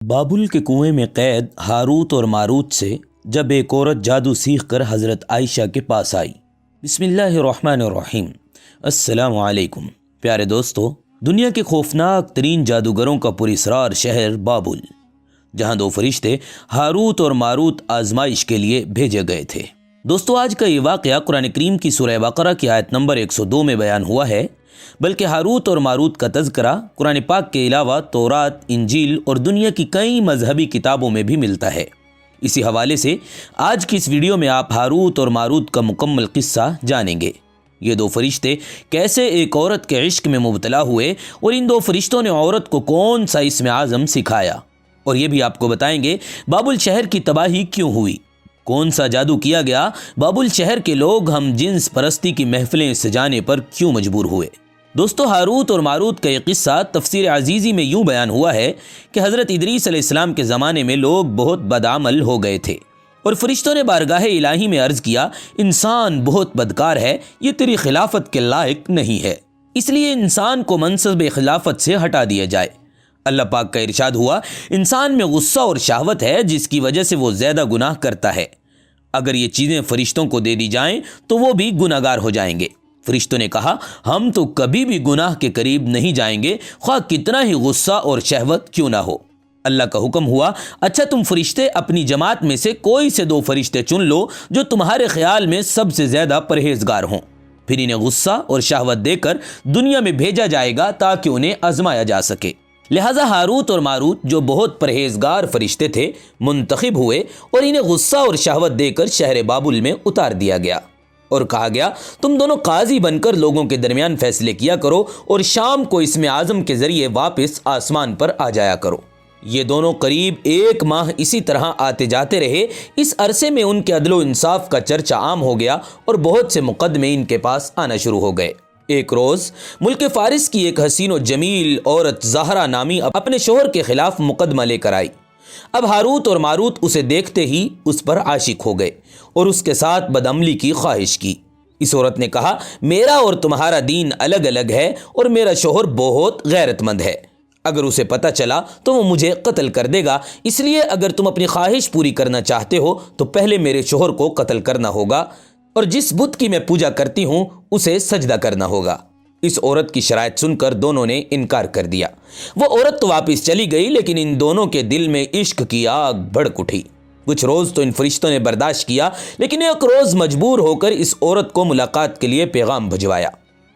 بابل کے کنویں میں قید ہاروت اور ماروت سے جب ایک عورت جادو سیکھ کر حضرت عائشہ کے پاس آئی۔ بسم اللہ الرحمن الرحیم۔ السلام علیکم پیارے دوستو، دنیا کے خوفناک ترین جادوگروں کا پراسرار شہر بابل، جہاں دو فرشتے ہاروت اور ماروت آزمائش کے لیے بھیجے گئے تھے۔ دوستو، آج کا یہ واقعہ قرآن کریم کی سورہ بقرہ کی آیت نمبر 102 میں بیان ہوا ہے، بلکہ ہاروت اور ماروت کا تذکرہ قرآن پاک کے علاوہ تورات، انجیل اور دنیا کی کئی مذہبی کتابوں میں بھی ملتا ہے۔ اسی حوالے سے آج کی اس ویڈیو میں آپ ہاروت اور ماروت کا مکمل قصہ جانیں گے۔ یہ دو فرشتے کیسے ایک عورت کے عشق میں مبتلا ہوئے اور ان دو فرشتوں نے عورت کو کون سا اسم اعظم سکھایا، اور یہ بھی آپ کو بتائیں گے بابل شہر کی تباہی کیوں ہوئی، کون سا جادو کیا گیا، بابل شہر کے لوگ ہم جنس پرستی کی محفلیں سجانے پر کیوں مجبور ہوئے۔ دوستو، ہاروت اور ماروت کا یہ قصہ تفسیر عزیزی میں یوں بیان ہوا ہے کہ حضرت ادریس علیہ السلام کے زمانے میں لوگ بہت بدعمل ہو گئے تھے، اور فرشتوں نے بارگاہ الہی میں عرض کیا، انسان بہت بدکار ہے، یہ تیری خلافت کے لائق نہیں ہے، اس لیے انسان کو منصب خلافت سے ہٹا دیا جائے۔ اللہ پاک کا ارشاد ہوا، انسان میں غصہ اور شہوت ہے جس کی وجہ سے وہ زیادہ گناہ کرتا ہے، اگر یہ چیزیں فرشتوں کو دے دی جائیں تو وہ بھی گناہ گار ہو جائیں گے۔ فرشتوں نے کہا، ہم تو کبھی بھی گناہ کے قریب نہیں جائیں گے، خواہ کتنا ہی غصہ اور شہوت کیوں نہ ہو۔ اللہ کا حکم ہوا، اچھا تم فرشتے اپنی جماعت میں سے کوئی سے دو فرشتے چن لو جو تمہارے خیال میں سب سے زیادہ پرہیزگار ہوں، پھر انہیں غصہ اور شہوت دے کر دنیا میں بھیجا جائے گا تاکہ انہیں آزمایا جا سکے۔ لہٰذا ہاروت اور ماروت جو بہت پرہیزگار فرشتے تھے منتخب ہوئے اور انہیں غصہ اور شہوت دے کر شہر بابل میں اتار دیا گیا، اور کہا گیا، تم دونوں قاضی بن کر لوگوں کے درمیان فیصلے کیا کرو اور شام کو اسم اعظم کے ذریعے واپس آسمان پر آ جایا کرو۔ یہ دونوں قریب 1 ماہ اسی طرح آتے جاتے رہے۔ اس عرصے میں ان کے عدل و انصاف کا چرچا عام ہو گیا اور بہت سے مقدمے ان کے پاس آنا شروع ہو گئے۔ ایک روز ملک فارس کی ایک حسین و جمیل عورت زہرا نامی اپنے شوہر کے خلاف مقدمہ لے کر آئی۔ اب ہاروت اور ماروت اسے دیکھتے ہی اس پر عاشق ہو گئے اور اس کے ساتھ بدعملی کی خواہش کی۔ اس عورت نے کہا، میرا اور تمہارا دین الگ الگ ہے اور میرا شوہر بہت غیرت مند ہے، اگر اسے پتہ چلا تو وہ مجھے قتل کر دے گا، اس لیے اگر تم اپنی خواہش پوری کرنا چاہتے ہو تو پہلے میرے شوہر کو قتل کرنا ہوگا اور جس بت کی میں پوجا کرتی ہوں اسے سجدہ کرنا ہوگا۔ اس عورت کی شرائط سن کر دونوں نے انکار کر دیا۔ وہ عورت تو واپس چلی گئی، لیکن ان دونوں کے دل میں عشق کی آگ بھڑک اٹھی۔ کچھ روز تو ان فرشتوں نے برداشت کیا، لیکن ایک روز مجبور ہو کر اس عورت کو ملاقات کے لیے پیغام بھجوایا۔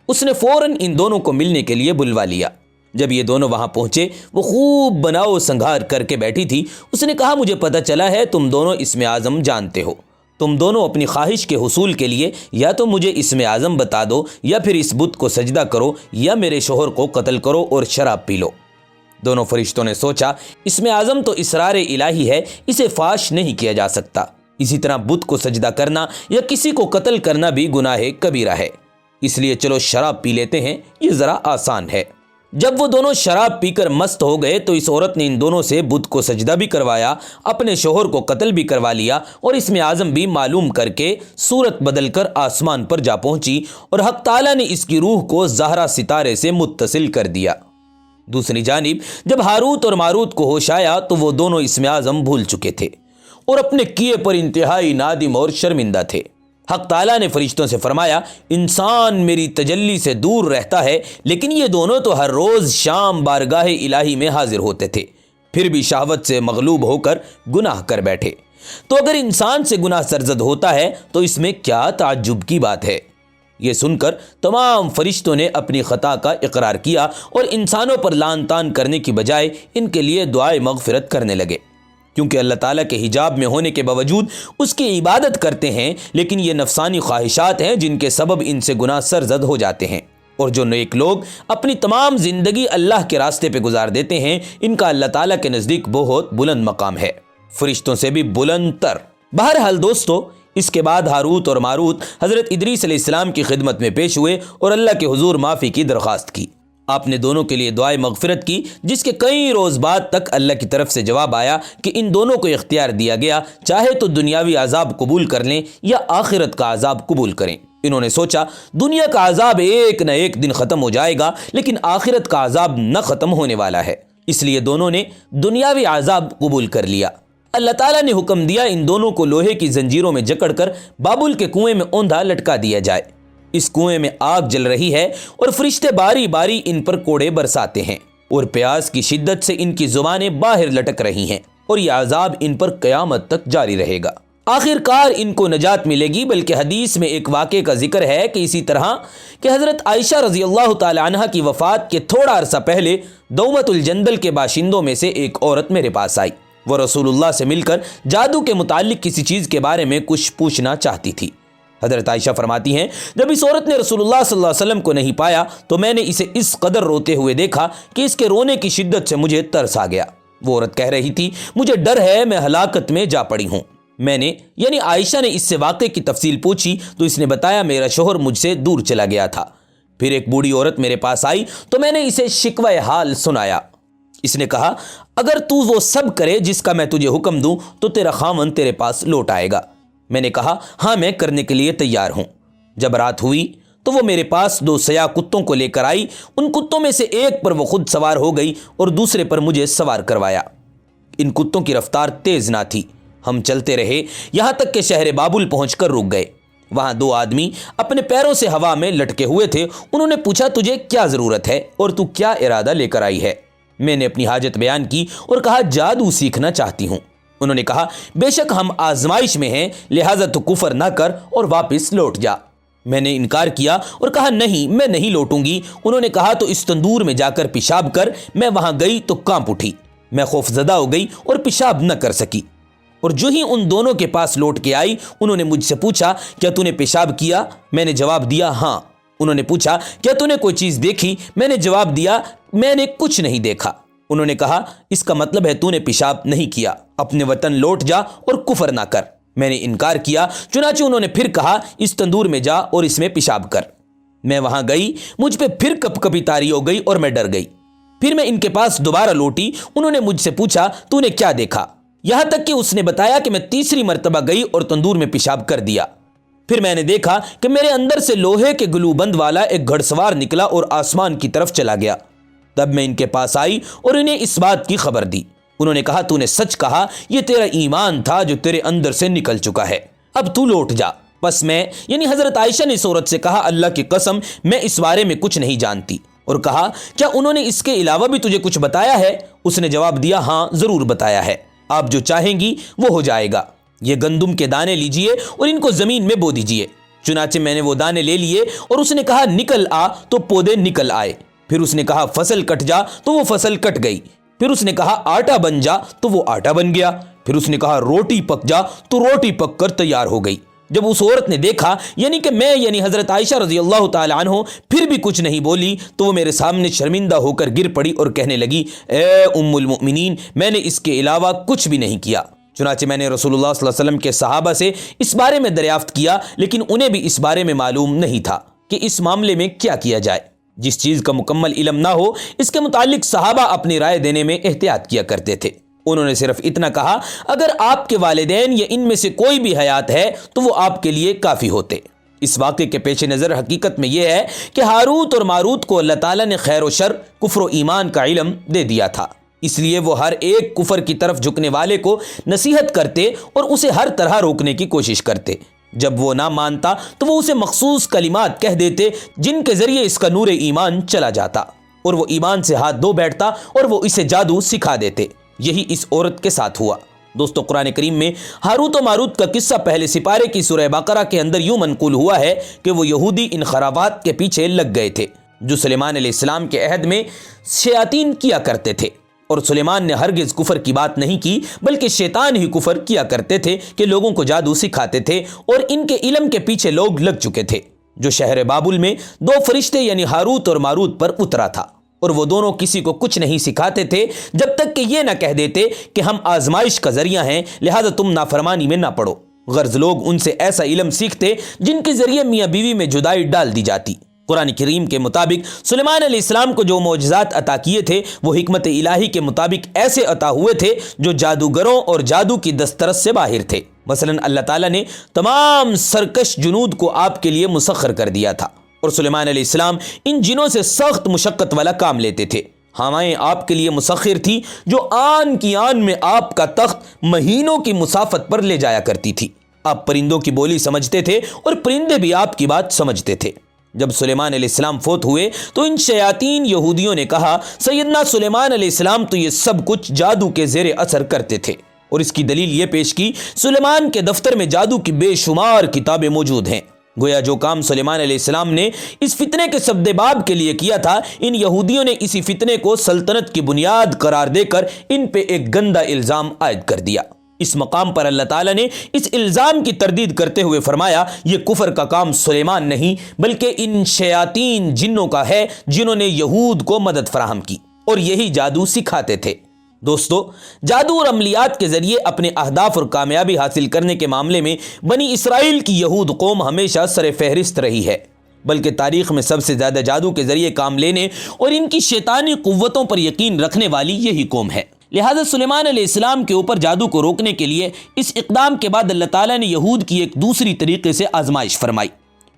اس نے فوراً ان دونوں کو ملنے کے لیے بلوا لیا۔ جب یہ دونوں وہاں پہنچے، وہ خوب بناؤ سنگھار کر کے بیٹھی تھی۔ اس نے کہا، مجھے پتہ چلا ہے تم دونوں اسم اعظم جانتے ہو، تم دونوں اپنی خواہش کے حصول کے لیے یا تو مجھے اسم اعظم بتا دو یا پھر اس بت کو سجدہ کرو یا میرے شوہر کو قتل کرو اور شراب پی لو۔ دونوں فرشتوں نے سوچا، اسم اعظم تو اسرار الہی ہے، اسے فاش نہیں کیا جا سکتا، اسی طرح بت کو سجدہ کرنا یا کسی کو قتل کرنا بھی گناہ کبیرہ ہے، اس لیے چلو شراب پی لیتے ہیں، یہ ذرا آسان ہے۔ جب وہ دونوں شراب پی کر مست ہو گئے تو اس عورت نے ان دونوں سے بت کو سجدہ بھی کروایا، اپنے شوہر کو قتل بھی کروا لیا اور اسم اعظم بھی معلوم کر کے صورت بدل کر آسمان پر جا پہنچی، اور حق تعالیٰ نے اس کی روح کو زہرا ستارے سے متصل کر دیا۔ دوسری جانب جب ہاروت اور ماروت کو ہوش آیا تو وہ دونوں اسم اعظم بھول چکے تھے اور اپنے کیے پر انتہائی نادم اور شرمندہ تھے۔ حق تعالیٰ نے فرشتوں سے فرمایا، انسان میری تجلی سے دور رہتا ہے، لیکن یہ دونوں تو ہر روز شام بارگاہ الہی میں حاضر ہوتے تھے، پھر بھی شہوت سے مغلوب ہو کر گناہ کر بیٹھے، تو اگر انسان سے گناہ سرزد ہوتا ہے تو اس میں کیا تعجب کی بات ہے۔ یہ سن کر تمام فرشتوں نے اپنی خطا کا اقرار کیا اور انسانوں پر لعن طعن کرنے کی بجائے ان کے لیے دعائے مغفرت کرنے لگے، کیونکہ اللہ تعالیٰ کے حجاب میں ہونے کے باوجود اس کی عبادت کرتے ہیں، لیکن یہ نفسانی خواہشات ہیں جن کے سبب ان سے گناہ سرزد ہو جاتے ہیں، اور جو نیک لوگ اپنی تمام زندگی اللہ کے راستے پہ گزار دیتے ہیں، ان کا اللہ تعالیٰ کے نزدیک بہت بلند مقام ہے، فرشتوں سے بھی بلند تر۔ بہرحال دوستو، اس کے بعد ہاروت اور ماروت حضرت ادریس علیہ السلام کی خدمت میں پیش ہوئے اور اللہ کے حضور معافی کی درخواست کی۔ آپ نے دونوں کے لیے دعائے مغفرت کی، جس کے کئی روز بعد تک اللہ کی طرف سے جواب آیا کہ ان دونوں کو اختیار دیا گیا، چاہے تو دنیاوی عذاب قبول کر لیں یا آخرت کا عذاب قبول کریں۔ انہوں نے سوچا، دنیا کا عذاب ایک نہ ایک دن ختم ہو جائے گا، لیکن آخرت کا عذاب نہ ختم ہونے والا ہے، اس لیے دونوں نے دنیاوی عذاب قبول کر لیا۔ اللہ تعالیٰ نے حکم دیا ان دونوں کو لوہے کی زنجیروں میں جکڑ کر بابل کے کنویں میں اوندھا لٹکا دیا جائے۔ اس کنویں میں آگ جل رہی ہے اور فرشتے باری باری ان پر کوڑے برساتے ہیں اور پیاس کی شدت سے ان کی زبانیں باہر لٹک رہی ہیں، اور یہ عذاب ان پر قیامت تک جاری رہے گا۔ آخر کار ان کو نجات ملے گی، بلکہ حدیث میں ایک واقعے کا ذکر ہے کہ اسی طرح کہ حضرت عائشہ رضی اللہ تعالی عنہ کی وفات کے تھوڑا عرصہ پہلے دومت الجندل کے باشندوں میں سے ایک عورت میرے پاس آئی۔ وہ رسول اللہ سے مل کر جادو کے متعلق کسی چیز کے بارے میں کچھ پوچھنا چاہتی تھی۔ حضرت عائشہ فرماتی ہیں، جب اس عورت نے رسول اللہ صلی اللہ علیہ وسلم کو نہیں پایا تو میں نے اسے اس قدر روتے ہوئے دیکھا کہ اس کے رونے کی شدت سے مجھے ترس آ گیا۔ وہ عورت کہہ رہی تھی، مجھے ڈر ہے میں ہلاکت میں جا پڑی ہوں۔ میں نے یعنی عائشہ نے اس سے واقعے کی تفصیل پوچھی تو اس نے بتایا، میرا شوہر مجھ سے دور چلا گیا تھا۔ پھر ایک بوڑھی عورت میرے پاس آئی تو میں نے اسے شکوہ حال سنایا۔ اس نے کہا، اگر تو وہ سب کرے جس کا میں تجھے حکم دوں تو تیرا خاوند تیرے پاس لوٹ آئے گا۔ میں نے کہا، ہاں میں کرنے کے لیے تیار ہوں۔ جب رات ہوئی تو وہ میرے پاس 2 سیاہ کتوں کو لے کر آئی۔ ان کتوں میں سے ایک پر وہ خود سوار ہو گئی اور دوسرے پر مجھے سوار کروایا۔ ان کتوں کی رفتار تیز نہ تھی۔ ہم چلتے رہے یہاں تک کہ شہر بابل پہنچ کر رک گئے۔ وہاں 2 آدمی اپنے پیروں سے ہوا میں لٹکے ہوئے تھے۔ انہوں نے پوچھا، تجھے کیا ضرورت ہے اور تو کیا ارادہ لے کر آئی ہے؟ میں نے اپنی حاجت بیان کی اور کہا، جادو سیکھنا چاہتی ہوں۔ انہوں نے کہا، بے شک ہم آزمائش میں ہیں، لہٰذا تو کفر نہ کر اور واپس لوٹ جا۔ میں نے انکار کیا اور کہا، نہیں میں نہیں لوٹوں گی۔ انہوں نے کہا، تو اس تندور میں جا کر پیشاب کر۔ میں وہاں گئی تو کانپ اٹھی، میں خوف زدہ ہو گئی اور پیشاب نہ کر سکی۔ اور جو ہی ان دونوں کے پاس لوٹ کے آئی، انہوں نے مجھ سے پوچھا، کیا تو نے پیشاب کیا؟ میں نے جواب دیا، ہاں۔ انہوں نے پوچھا، کیا تو نے کوئی چیز دیکھی؟ میں نے جواب دیا، میں نے کچھ نہیں دیکھا۔ انہوں نے کہا، اس کا مطلب ہے تو نے پیشاب نہیں کیا، اپنے وطن لوٹ جا اور کفر نہ کر۔ میں نے انکار کیا، چنانچہ انہوں نے پھر کہا، اس تندور میں جا اور اس میں پیشاب کر۔ میں وہاں گئی، مجھ پہ پھر کپ کپی طاری ہو گئی اور میں ڈر گئی۔ پھر میں ان کے پاس دوبارہ لوٹی۔ انہوں نے مجھ سے پوچھا، تو نے کیا دیکھا؟ یہاں تک کہ اس نے بتایا کہ میں تیسری مرتبہ گئی اور تندور میں پیشاب کر دیا۔ پھر میں نے دیکھا کہ میرے اندر سے لوہے کے گلو بند والا ایک گھڑ سوار نکلا اور آسمان کی طرف چلا گیا۔ تب میں ان کے پاس آئی اور انہیں اس بات کی خبر دی۔ انہوں نے کہا، تو نے سچ کہا، یہ تیرا ایمان تھا جو تیرے اندر سے نکل چکا ہے، اب تو لوٹ جا۔ بس میں یعنی حضرت عائشہ نے اس عورت سے کہا، اللہ کی قسم میں اس بارے میں کچھ نہیں جانتی، اور کہا، کیا انہوں نے اس کے علاوہ بھی تجھے کچھ بتایا ہے؟ اس نے جواب دیا، ہاں ضرور بتایا ہے، آپ جو چاہیں گی وہ ہو جائے گا۔ یہ گندم کے دانے لیجئے اور ان کو زمین میں بو دیجئے۔ چنانچہ میں نے وہ دانے لے لیے اور اس نے کہا، نکل آ، تو پودے نکل آئے۔ پھر اس نے کہا، فصل کٹ جا، تو وہ فصل کٹ گئی۔ پھر اس نے کہا، آٹا بن جا، تو وہ آٹا بن گیا۔ پھر اس نے کہا، روٹی پک جا، تو روٹی پک کر تیار ہو گئی۔ جب اس عورت نے دیکھا یعنی کہ میں یعنی حضرت عائشہ رضی اللہ تعالی عنہ پھر بھی کچھ نہیں بولی تو وہ میرے سامنے شرمندہ ہو کر گر پڑی اور کہنے لگی، اے ام المؤمنین، میں نے اس کے علاوہ کچھ بھی نہیں کیا۔ چنانچہ میں نے رسول اللہ صلی اللہ علیہ وسلم کے صحابہ سے اس بارے میں دریافت کیا، لیکن انہیں بھی اس بارے میں معلوم نہیں تھا کہ اس معاملے میں کیا کیا جائے۔ جس چیز کا مکمل علم نہ ہو اس کے متعلق صحابہ اپنی رائے دینے میں احتیاط کیا کرتے تھے۔ انہوں نے صرف اتنا کہا، اگر آپ کے والدین یا ان میں سے کوئی بھی حیات ہے تو وہ آپ کے لیے کافی ہوتے۔ اس واقعے کے پیش نظر حقیقت میں یہ ہے کہ ہاروت اور ماروت کو اللہ تعالیٰ نے خیر و شر، کفر و ایمان کا علم دے دیا تھا، اس لیے وہ ہر ایک کفر کی طرف جھکنے والے کو نصیحت کرتے اور اسے ہر طرح روکنے کی کوشش کرتے۔ جب وہ نہ مانتا تو وہ اسے مخصوص کلمات کہہ دیتے جن کے ذریعے اس کا نور ایمان چلا جاتا اور وہ ایمان سے ہاتھ دھو بیٹھتا اور وہ اسے جادو سکھا دیتے۔ یہی اس عورت کے ساتھ ہوا۔ دوستو، قرآن کریم میں ہاروت و ماروت کا قصہ پہلے سپارے کی سورہ بقرہ کے اندر یوں منقول ہوا ہے کہ وہ یہودی ان خرابات کے پیچھے لگ گئے تھے جو سلیمان علیہ السلام کے عہد میں شیاطین کیا کرتے تھے، اور سلیمان نے ہرگز کفر کی بات نہیں کی بلکہ شیطان ہی کفر کیا کرتے تھے کہ لوگوں کو جادو سکھاتے تھے، اور ان کے علم کے پیچھے لوگ لگ چکے تھے جو شہر بابل میں 2 فرشتے یعنی ہاروت اور ماروت پر اترا تھا، اور وہ دونوں کسی کو کچھ نہیں سکھاتے تھے جب تک کہ یہ نہ کہہ دیتے کہ ہم آزمائش کا ذریعہ ہیں، لہذا تم نافرمانی میں نہ پڑو۔ غرض لوگ ان سے ایسا علم سیکھتے جن کے ذریعے میاں بیوی میں جدائی ڈال دی جاتی۔ قرآن کریم کے مطابق سلیمان علیہ السلام کو جو معجزات عطا کیے تھے وہ حکمت الہی کے مطابق ایسے عطا ہوئے تھے جو جادوگروں اور جادو کی دسترس سے باہر تھے۔ مثلا اللہ تعالیٰ نے تمام سرکش جنود کو آپ کے لیے مسخر کر دیا تھا، اور سلیمان علیہ السلام ان جنوں سے سخت مشقت والا کام لیتے تھے۔ ہوائیں آپ کے لیے مسخر تھی جو آن کی آن میں آپ کا تخت مہینوں کی مسافت پر لے جایا کرتی تھی۔ آپ پرندوں کی بولی سمجھتے تھے اور پرندے بھی آپ کی بات سمجھتے تھے۔ جب سلیمان علیہ السلام فوت ہوئے تو ان شیاطین یہودیوں نے کہا سیدنا سلیمان علیہ السلام تو یہ سب کچھ جادو کے زیر اثر کرتے تھے، اور اس کی دلیل یہ پیش کی سلیمان کے دفتر میں جادو کی بے شمار کتابیں موجود ہیں۔ گویا جو کام سلیمان علیہ السلام نے اس فتنے کے سبدباب کے لیے کیا تھا، ان یہودیوں نے اسی فتنے کو سلطنت کی بنیاد قرار دے کر ان پہ ایک گندا الزام عائد کر دیا۔ اس مقام پر اللہ تعالیٰ نے اس الزام کی تردید کرتے ہوئے فرمایا یہ کفر کا کام سلیمان نہیں بلکہ ان شیاطین جنوں کا ہے جنہوں نے یہود کو مدد فراہم کی اور یہی جادو سکھاتے تھے۔ دوستو، جادو اور عملیات کے ذریعے اپنے اہداف اور کامیابی حاصل کرنے کے معاملے میں بنی اسرائیل کی یہود قوم ہمیشہ سر فہرست رہی ہے، بلکہ تاریخ میں سب سے زیادہ جادو کے ذریعے کام لینے اور ان کی شیطانی قوتوں پر یقین رکھنے والی یہی قوم ہے۔ لہذا سلیمان علیہ السلام کے اوپر جادو کو روکنے کے لیے اس اقدام کے بعد اللہ تعالیٰ نے یہود کی ایک دوسری طریقے سے آزمائش فرمائی،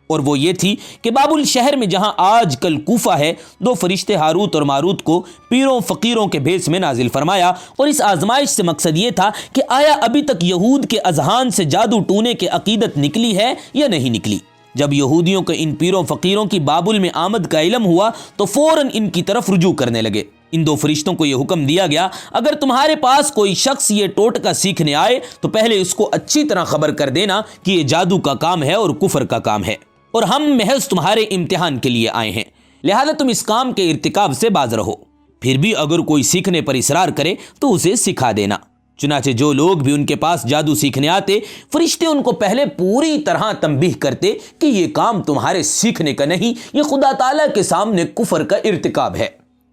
اور وہ یہ تھی کہ بابل شہر میں جہاں آج کل کوفہ ہے، دو فرشتے ہاروت اور ماروت کو پیروں فقیروں کے بھیس میں نازل فرمایا، اور اس آزمائش سے مقصد یہ تھا کہ آیا ابھی تک یہود کے اذہان سے جادو ٹونے کی عقیدت نکلی ہے یا نہیں نکلی۔ جب یہودیوں کو ان پیروں فقیروں کی بابل میں آمد کا علم ہوا تو فوراً ان کی طرف رجوع کرنے لگے۔ ان دو فرشتوں کو یہ حکم دیا گیا اگر تمہارے پاس کوئی شخص یہ ٹوٹکا سیکھنے آئے تو پہلے اس کو اچھی طرح خبر کر دینا کہ یہ جادو کا کام ہے اور کفر کا کام ہے، اور ہم محض تمہارے امتحان کے لیے آئے ہیں، لہذا تم اس کام کے ارتکاب سے باز رہو۔ پھر بھی اگر کوئی سیکھنے پر اصرار کرے تو اسے سکھا دینا۔ چنانچہ جو لوگ بھی ان کے پاس جادو سیکھنے آتے، فرشتے ان کو پہلے پوری طرح تنبیہ کرتے کہ یہ کام تمہارے سیکھنے کا نہیں، یہ خدا تعالیٰ کے سامنے کفر کا ارتکاب ہے۔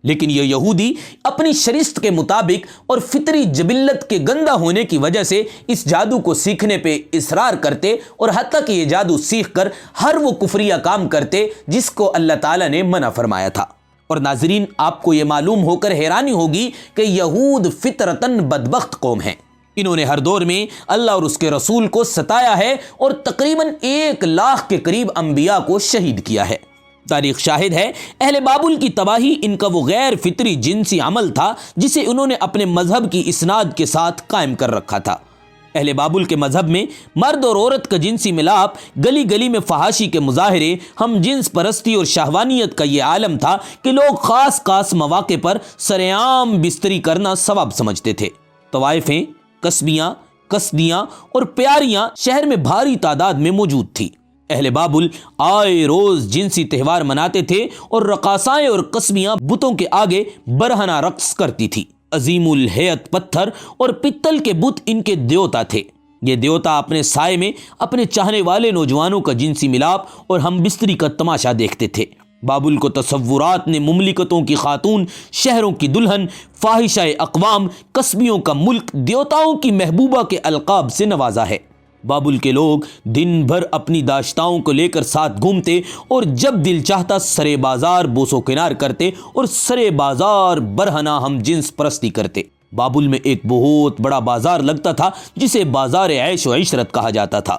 لیکن یہ یہودی اپنی شریعت کے مطابق اور فطری جبلت کے گندا ہونے کی وجہ سے اس جادو کو سیکھنے پہ اصرار کرتے، اور حتیٰ کہ یہ جادو سیکھ کر ہر وہ کفریہ کام کرتے جس کو اللہ تعالیٰ نے منع فرمایا تھا۔ اور ناظرین، آپ کو یہ معلوم ہو کر حیرانی ہوگی کہ یہود فطرتاً بدبخت قوم ہیں۔ انہوں نے ہر دور میں اللہ اور اس کے رسول کو ستایا ہے اور تقریباً 1 لاکھ کے قریب انبیاء کو شہید کیا ہے۔ تاریخ شاہد ہے اہل بابل کی تباہی ان کا وہ غیر فطری جنسی عمل تھا جسے انہوں نے اپنے مذہب کی اسناد کے ساتھ قائم کر رکھا تھا۔ اہل بابل کے مذہب میں مرد اور عورت کا جنسی ملاپ، گلی گلی میں فحاشی کے مظاہرے، ہم جنس پرستی اور شہوانیت کا یہ عالم تھا کہ لوگ خاص مواقع پر سرعام بستری کرنا ثواب سمجھتے تھے۔ طوائفیں، قصبیاں، قصدیاں اور پیاریاں شہر میں بھاری تعداد میں موجود تھی۔ اہل بابل آئے روز جنسی تہوار مناتے تھے اور رقاصائیں اور قصبیاں بتوں کے آگے برہنہ رقص کرتی تھی۔ عظیم الہیت پتھر اور پتل کے بت ان کے دیوتا تھے۔ یہ دیوتا اپنے سائے میں اپنے چاہنے والے نوجوانوں کا جنسی ملاپ اور ہم بستری کا تماشا دیکھتے تھے۔ بابل کو تصورات نے مملکتوں کی خاتون، شہروں کی دلہن، فاحشہ اقوام، قصبیوں کا ملک، دیوتاؤں کی محبوبہ کے القاب سے نوازا ہے۔ بابل کے لوگ دن بھر اپنی داشتاؤں کو لے کر ساتھ گھومتے اور جب دل چاہتا سرے بازار بوس و کنار کرتے اور سرے بازار برہنہ ہم جنس پرستی کرتے۔ بابل میں ایک بہت بڑا بازار لگتا تھا جسے بازار عیش و عشرت کہا جاتا تھا،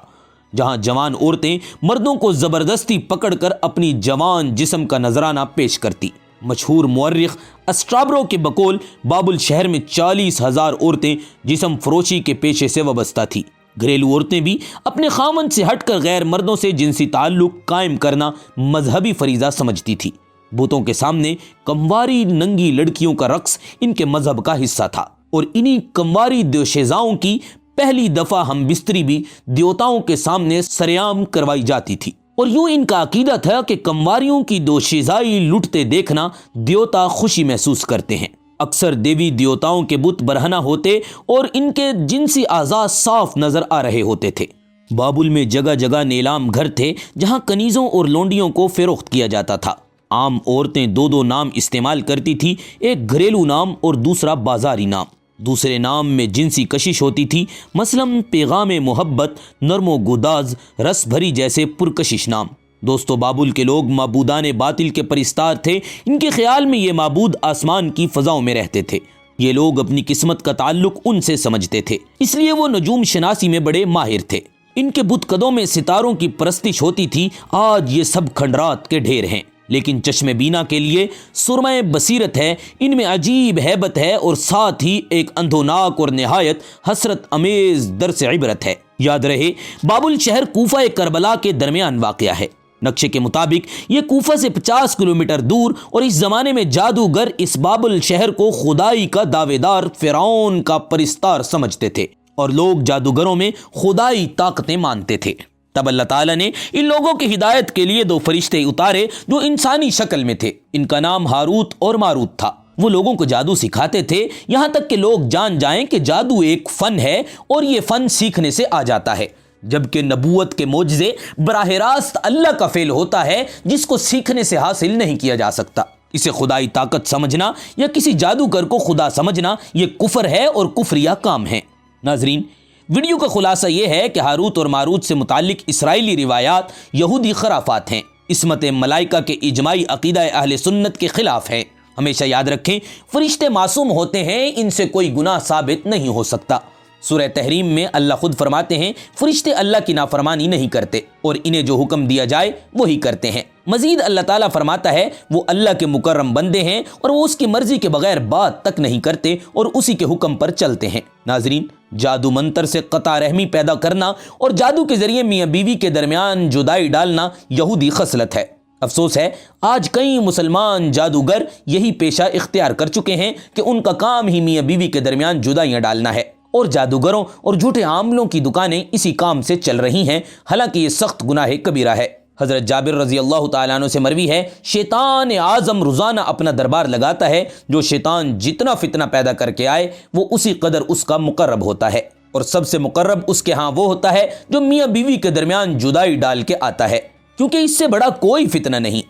جہاں جوان عورتیں مردوں کو زبردستی پکڑ کر اپنی جوان جسم کا نذرانہ پیش کرتی۔ مشہور مورخ اسٹرابرو کے بقول بابل شہر میں 40,000 عورتیں جسم فروشی کے پیشے سے وابستہ تھی۔ گھریلو عورتیں بھی اپنے خامن سے ہٹ کر غیر مردوں سے جنسی تعلق قائم کرنا مذہبی فریضہ سمجھتی تھی۔ بتوں کے سامنے کمواری ننگی لڑکیوں کا رقص ان کے مذہب کا حصہ تھا، اور انہی کمواری دوشیزاؤں کی پہلی دفعہ ہم بستری بھی دیوتاؤں کے سامنے سرعام کروائی جاتی تھی۔ اور یوں ان کا عقیدہ تھا کہ کمواریوں کی دوشیزائی لٹتے دیکھنا دیوتا خوشی محسوس کرتے ہیں۔ اکثر دیوی دیوتاؤں کے بت برہنہ ہوتے اور ان کے جنسی اعضاء صاف نظر آ رہے ہوتے تھے۔ بابل میں جگہ جگہ نیلام گھر تھے جہاں کنیزوں اور لونڈیوں کو فروخت کیا جاتا تھا۔ عام عورتیں 2 نام استعمال کرتی تھی، ایک گھریلو نام اور دوسرا بازاری نام۔ دوسرے نام میں جنسی کشش ہوتی تھی، مثلاً پیغام محبت، نرم و گداز، رس بھری جیسے پرکشش نام۔ دوستو، بابل کے لوگ معبودان باطل کے پرستار تھے۔ ان کے خیال میں یہ معبود آسمان کی فضاؤں میں رہتے تھے۔ یہ لوگ اپنی قسمت کا تعلق ان سے سمجھتے تھے، اس لیے وہ نجوم شناسی میں بڑے ماہر تھے۔ ان کے بت قدوں میں ستاروں کی پرستش ہوتی تھی۔ آج یہ سب کھنڈرات کے ڈھیر ہیں، لیکن چشم بینا کے لیے سرمہ بصیرت ہے، ان میں عجیب ہیبت ہے اور ساتھ ہی ایک اندھوناک اور نہایت حسرت امیز درس عبرت ہے۔ یاد رہے بابل شہر کوفہ کربلا کے درمیان واقع ہے۔ نقشے کے مطابق یہ کوفہ سے 50 کلومیٹر دور، اور اس زمانے میں جادوگر اس بابل شہر کو خدائی کا دعوے دار فرعون کا پرستار سمجھتے تھے اور لوگ جادوگروں میں خدائی طاقتیں مانتے تھے۔ تب اللہ تعالیٰ نے ان لوگوں کی ہدایت کے لیے 2 فرشتے اتارے جو انسانی شکل میں تھے۔ ان کا نام ہاروت اور ماروت تھا۔ وہ لوگوں کو جادو سکھاتے تھے یہاں تک کہ لوگ جان جائیں کہ جادو ایک فن ہے اور یہ فن سیکھنے سے آ جاتا ہے، جبکہ نبوت کے معجزے براہ راست اللہ کا فعل ہوتا ہے جس کو سیکھنے سے حاصل نہیں کیا جا سکتا۔ اسے خدائی طاقت سمجھنا یا کسی جادوگر کو خدا سمجھنا یہ کفر ہے اور کفریہ کام ہے۔ ناظرین، ویڈیو کا خلاصہ یہ ہے کہ ہاروت اور ماروت سے متعلق اسرائیلی روایات یہودی خرافات ہیں، عصمت ملائکہ کے اجماعی عقیدہ اہل سنت کے خلاف ہیں۔ ہمیشہ یاد رکھیں فرشتے معصوم ہوتے ہیں، ان سے کوئی گناہ ثابت نہیں ہو سکتا۔ سورہ تحریم میں اللہ خود فرماتے ہیں فرشتے اللہ کی نافرمانی نہیں کرتے اور انہیں جو حکم دیا جائے وہی کرتے ہیں۔ مزید اللہ تعالیٰ فرماتا ہے وہ اللہ کے مکرم بندے ہیں اور وہ اس کی مرضی کے بغیر بات تک نہیں کرتے اور اسی کے حکم پر چلتے ہیں۔ ناظرین، جادو منتر سے قطع رحمی پیدا کرنا اور جادو کے ذریعے میاں بیوی کے درمیان جدائی ڈالنا یہودی خصلت ہے۔ افسوس ہے آج کئی مسلمان جادوگر یہی پیشہ اختیار کر چکے ہیں کہ ان کا کام ہی میاں بیوی کے درمیان جدائیاں ڈالنا ہے، اور جادوگروں اور جھوٹے عاملوں کی دکانیں اسی کام سے چل رہی ہیں، حالانکہ یہ سخت گناہ کبیرہ ہے۔ حضرت جابر رضی اللہ تعالیٰ عنہ سے مروی ہے شیطان اعظم روزانہ اپنا دربار لگاتا ہے، جو شیطان جتنا فتنہ پیدا کر کے آئے وہ اسی قدر اس کا مقرب ہوتا ہے، اور سب سے مقرب اس کے ہاں وہ ہوتا ہے جو میاں بیوی کے درمیان جدائی ڈال کے آتا ہے، کیونکہ اس سے بڑا کوئی فتنہ نہیں۔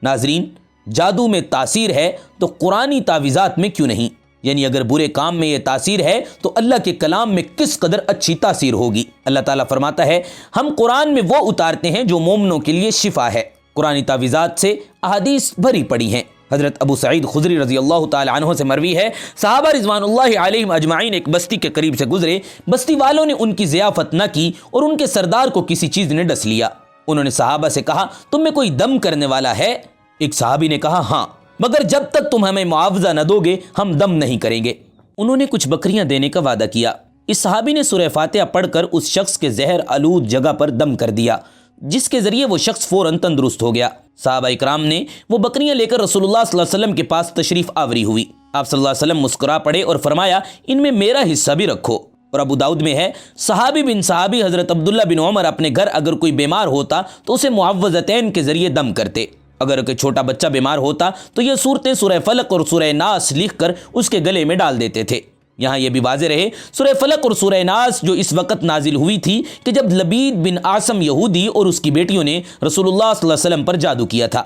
ناظرین، جادو میں تاثیر ہے تو قرآنی تعویذات میں کیوں نہیں؟ یعنی اگر برے کام میں یہ تاثیر ہے تو اللہ کے کلام میں کس قدر اچھی تاثیر ہوگی۔ اللہ تعالیٰ فرماتا ہے ہم قرآن میں وہ اتارتے ہیں جو مومنوں کے لیے شفا ہے۔ قرآنی تعویذات سے احادیث بھری پڑی ہیں۔ حضرت ابو سعید خدری رضی اللہ تعالی عنہ سے مروی ہے صحابہ رضوان اللہ علیہم اجمعین ایک بستی کے قریب سے گزرے، بستی والوں نے ان کی ضیافت نہ کی اور ان کے سردار کو کسی چیز نے ڈس لیا۔ انہوں نے صحابہ سے کہا تم میں کوئی دم کرنے والا ہے؟ ایک صحابی نے کہا ہاں، مگر جب تک تم ہمیں معاوضہ نہ دو گے ہم دم نہیں کریں گے۔ انہوں نے کچھ بکریاں دینے کا وعدہ کیا۔ اس صحابی نے سورہ فاتحہ پڑھ کر اس شخص کے زہر آلود جگہ پر دم کر دیا، جس کے ذریعے وہ شخص فوراً تندرست ہو گیا۔ صحابہ اکرام نے وہ بکریاں لے کر رسول اللہ صلی اللہ علیہ وسلم کے پاس تشریف آوری ہوئی۔ آپ صلی اللہ علیہ وسلم مسکرا پڑے اور فرمایا ان میں میرا حصہ بھی رکھو۔ اور ابو داؤد میں ہے صحابی بن صحابی حضرت عبداللہ بن عمر اپنے گھر اگر کوئی بیمار ہوتا تو اسے معوذتین کے ذریعے دم کرتے، اگر کوئی چھوٹا بچہ بیمار ہوتا تو یہ صورتیں سورہ فلق اور سورہ ناس لکھ کر اس کے گلے میں ڈال دیتے تھے۔ یہاں یہ بھی واضح رہے سورہ فلق اور سورہ ناس جو اس وقت نازل ہوئی تھی کہ جب لبید بن عاصم یہودی اور اس کی بیٹیوں نے رسول اللہ صلی اللہ علیہ وسلم پر جادو کیا تھا،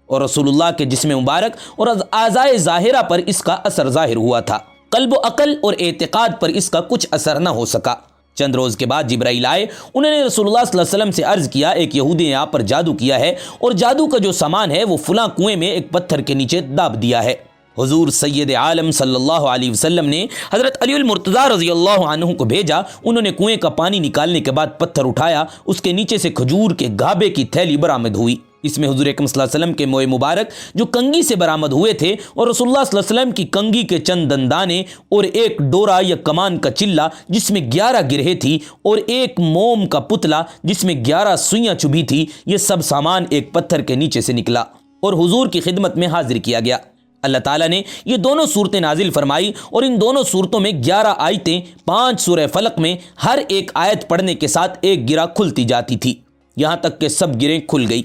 اور رسول اللہ کے جسم مبارک اور اعضائے ظاہرہ پر اس کا اثر ظاہر ہوا تھا، قلب و عقل اور اعتقاد پر اس کا کچھ اثر نہ ہو سکا۔ چند روز کے بعد جبرائیل آئے، انہوں نے رسول اللہ صلی اللہ علیہ وسلم سے عرض کیا ایک یہودی نے آپ پر جادو کیا ہے اور جادو کا جو سامان ہے وہ فلاں کنویں میں ایک پتھر کے نیچے داب دیا ہے۔ حضور سید عالم صلی اللہ علیہ وسلم نے حضرت علی المرتضیٰ رضی اللہ عنہ کو بھیجا، انہوں نے کنویں کا پانی نکالنے کے بعد پتھر اٹھایا، اس کے نیچے سے کھجور کے گھابے کی تھیلی برآمد ہوئی، اس میں حضور اکرم صلی اللہ علیہ وسلم کے موئے مبارک جو کنگھی سے برآمد ہوئے تھے اور رسول اللہ صلی اللہ علیہ وسلم کی کنگھی کے چند دندانے اور ایک ڈورا یا کمان کا چلہ جس میں 11 گرہیں تھی اور ایک موم کا پتلا جس میں 11 سوئیاں چبھی تھی، یہ سب سامان ایک پتھر کے نیچے سے نکلا اور حضور کی خدمت میں حاضر کیا گیا۔ اللہ تعالیٰ نے یہ دونوں صورتیں نازل فرمائی اور ان دونوں صورتوں میں 11 آیتیں، 5 سورہ فلق میں ہر ایک آیت پڑھنے کے ساتھ ایک گرہ کھلتی جاتی تھی، یہاں تک کہ سب گرہیں کھل گئی۔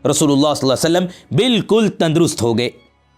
رسول اللہ صلی اللہ علیہ وسلم بالکل تندرست ہو گئے۔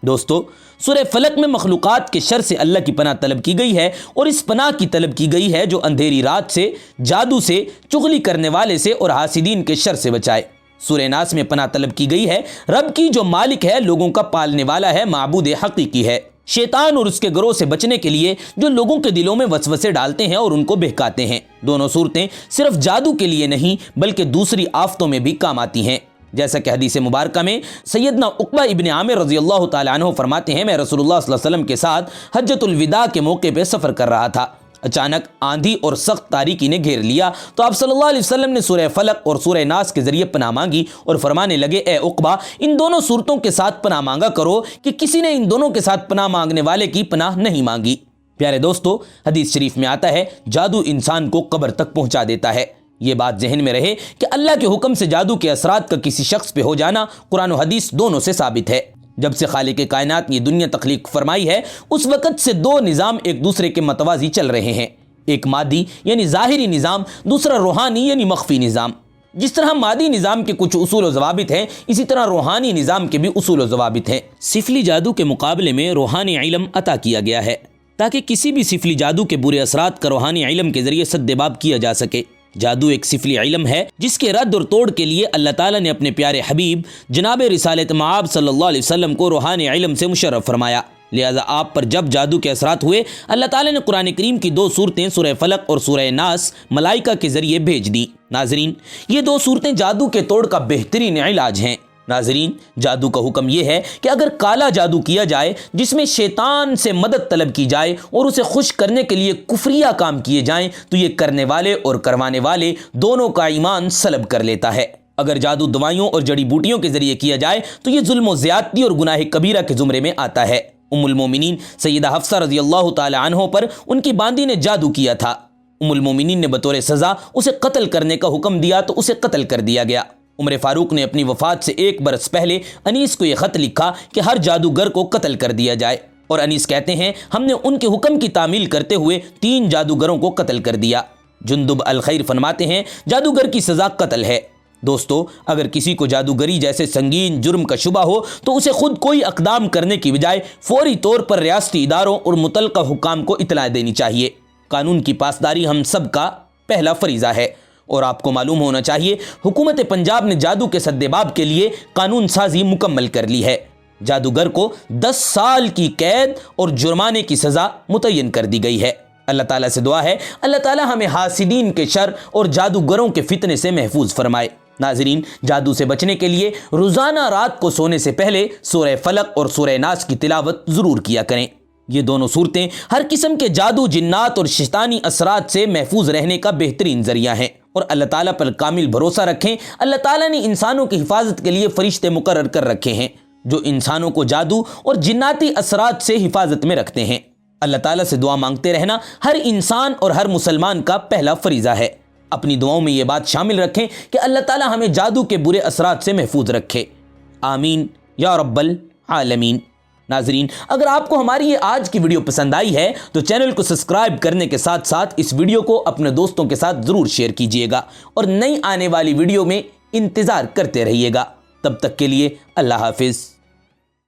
دوستو، سورہ فلق میں مخلوقات کے شر سے اللہ کی پناہ طلب کی گئی ہے اور اس پناہ کی طلب کی گئی ہے جو اندھیری رات سے، جادو سے، چغلی کرنے والے سے اور حاسدین کے شر سے بچائے۔ سورہ ناس میں پناہ طلب کی گئی ہے رب کی جو مالک ہے، لوگوں کا پالنے والا ہے، معبود حقیقی ہے، شیطان اور اس کے گروہ سے بچنے کے لیے جو لوگوں کے دلوں میں وسوسے ڈالتے ہیں اور ان کو بہکاتے ہیں۔ دونوں صورتیں صرف جادو کے لیے نہیں بلکہ دوسری آفتوں میں بھی کام آتی ہیں، جیسا کہ حدیث مبارکہ میں سیدنا عقبہ ابن عامر رضی اللہ تعالی عنہ فرماتے ہیں میں رسول اللہ صلی اللہ علیہ وسلم کے ساتھ حجۃ الوداع کے موقع پہ سفر کر رہا تھا، اچانک آندھی اور سخت تاریکی نے گھیر لیا تو آپ صلی اللہ علیہ وسلم نے سورہ فلق اور سورہ ناس کے ذریعے پناہ مانگی اور فرمانے لگے، اے عقبہ، ان دونوں صورتوں کے ساتھ پناہ مانگا کرو کہ کسی نے ان دونوں کے ساتھ پناہ مانگنے والے کی پناہ نہیں مانگی۔ پیارے دوستو، حدیث شریف میں آتا ہے جادو انسان کو قبر تک پہنچا دیتا ہے۔ یہ بات ذہن میں رہے کہ اللہ کے حکم سے جادو کے اثرات کا کسی شخص پہ ہو جانا قرآن و حدیث دونوں سے ثابت ہے۔ جب سے خالق کائنات نے یہ دنیا تخلیق فرمائی ہے، اس وقت سے دو نظام ایک دوسرے کے متوازی چل رہے ہیں، ایک مادی یعنی ظاہری نظام، دوسرا روحانی یعنی مخفی نظام۔ جس طرح مادی نظام کے کچھ اصول و ضوابط ہیں، اسی طرح روحانی نظام کے بھی اصول و ضوابط ہیں۔ سفلی جادو کے مقابلے میں روحانی علم عطا کیا گیا ہے تاکہ کسی بھی سفلی جادو کے برے اثرات کا روحانی علم کے ذریعے سدباب کیا جا سکے۔ جادو ایک سفلی علم ہے جس کے رد اور توڑ کے لیے اللہ تعالیٰ نے اپنے پیارے حبیب جناب رسالت مآب صلی اللہ علیہ وسلم کو روحانی علم سے مشرف فرمایا۔ لہذا آپ پر جب جادو کے اثرات ہوئے، اللہ تعالیٰ نے قرآن کریم کی دو صورتیں سورہ فلق اور سورہ ناس ملائکہ کے ذریعے بھیج دیں۔ ناظرین، یہ دو صورتیں جادو کے توڑ کا بہترین علاج ہیں۔ ناظرین، جادو کا حکم یہ ہے کہ اگر کالا جادو کیا جائے جس میں شیطان سے مدد طلب کی جائے اور اسے خوش کرنے کے لیے کفریہ کام کیے جائیں، تو یہ کرنے والے اور کروانے والے دونوں کا ایمان سلب کر لیتا ہے۔ اگر جادو دوائیوں اور جڑی بوٹیوں کے ذریعے کیا جائے تو یہ ظلم و زیادتی اور گناہ کبیرہ کے زمرے میں آتا ہے۔ ام المومنین سیدہ حفصہ رضی اللہ تعالی عنہ پر ان کی باندی نے جادو کیا تھا۔ ام المومنین نے بطور سزا اسے قتل کرنے کا حکم دیا تو اسے قتل کر دیا گیا۔ عمر فاروق نے اپنی وفات سے 1 برس پہلے انیس کو یہ خط لکھا کہ ہر جادوگر کو قتل کر دیا جائے، اور انیس کہتے ہیں ہم نے ان کے حکم کی تعمیل کرتے ہوئے 3 جادوگروں کو قتل کر دیا۔ جندب الخیر فرماتے ہیں جادوگر کی سزا قتل ہے۔ دوستو، اگر کسی کو جادوگری جیسے سنگین جرم کا شبہ ہو تو اسے خود کوئی اقدام کرنے کی بجائے فوری طور پر ریاستی اداروں اور متعلقہ حکام کو اطلاع دینی چاہیے۔ قانون کی پاسداری ہم سب کا پہلا فریضہ ہے، اور آپ کو معلوم ہونا چاہیے حکومت پنجاب نے جادو کے سدباب کے لیے قانون سازی مکمل کر لی ہے۔ جادوگر کو 10 سال کی قید اور جرمانے کی سزا متعین کر دی گئی ہے۔ اللہ تعالیٰ سے دعا ہے اللہ تعالیٰ ہمیں حاسدین کے شر اور جادوگروں کے فتنے سے محفوظ فرمائے۔ ناظرین، جادو سے بچنے کے لیے روزانہ رات کو سونے سے پہلے سورہ فلق اور سورہ ناس کی تلاوت ضرور کیا کریں۔ یہ دونوں صورتیں ہر قسم کے جادو، جنات اور شیطانی اثرات سے محفوظ رہنے کا بہترین ذریعہ ہیں، اور اللہ تعالیٰ پر کامل بھروسہ رکھیں۔ اللہ تعالیٰ نے انسانوں کی حفاظت کے لیے فرشتے مقرر کر رکھے ہیں جو انسانوں کو جادو اور جناتی اثرات سے حفاظت میں رکھتے ہیں۔ اللہ تعالیٰ سے دعا مانگتے رہنا ہر انسان اور ہر مسلمان کا پہلا فریضہ ہے۔ اپنی دعاؤں میں یہ بات شامل رکھیں کہ اللہ تعالیٰ ہمیں جادو کے برے اثرات سے محفوظ رکھے، آمین یا رب العالمین۔ ناظرین، اگر آپ کو ہماری یہ آج کی ویڈیو پسند آئی ہے تو چینل کو سبسکرائب کرنے کے ساتھ ساتھ اس ویڈیو کو اپنے دوستوں کے ساتھ ضرور شیئر کیجیے گا، اور نئی آنے والی ویڈیو میں انتظار کرتے رہیے گا۔ تب تک کے لیے اللہ حافظ۔